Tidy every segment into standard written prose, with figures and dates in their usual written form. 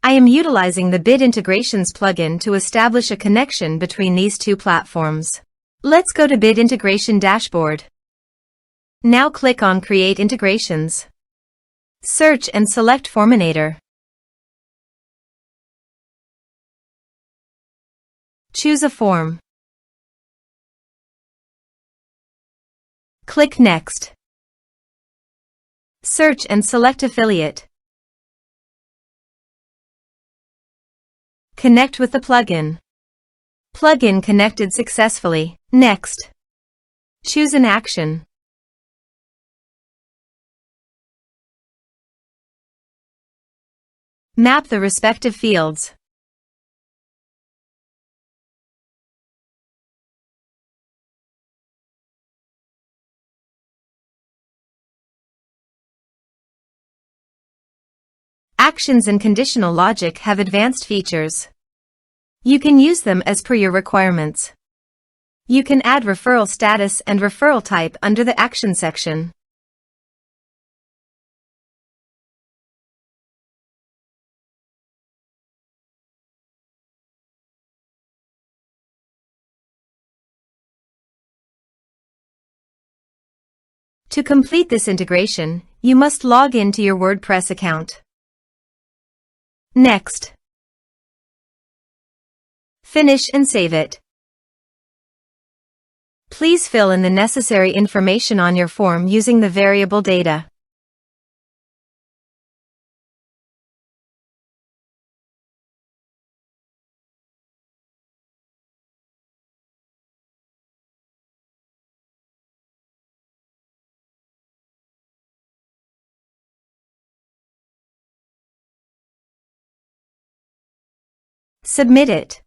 I am utilizing the Bid Integrations plugin to establish a connection between these two platforms. Let's go to Bid Integration Dashboard. Now click on Create Integrations. Search and select Forminator. Choose a form. Click Next. Search and select Affiliate. Connect with the plugin. Plugin connected successfully. Next. Choose an action. Map the respective fields. Actions and conditional logic have advanced features. You can use them as per your requirements. You can add referral status and referral type under the Action section. To complete this integration, you must log in to your WordPress account. Next. Finish and save it. Please fill in the necessary information on your form using the variable data. Submit it.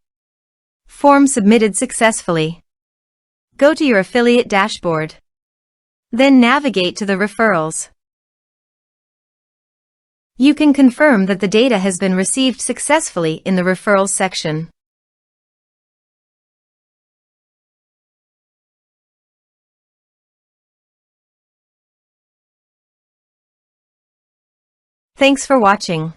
Form submitted successfully. Go to your affiliate dashboard. Then navigate to the referrals. You can confirm that the data has been received successfully in the referrals section. Thanks for watching.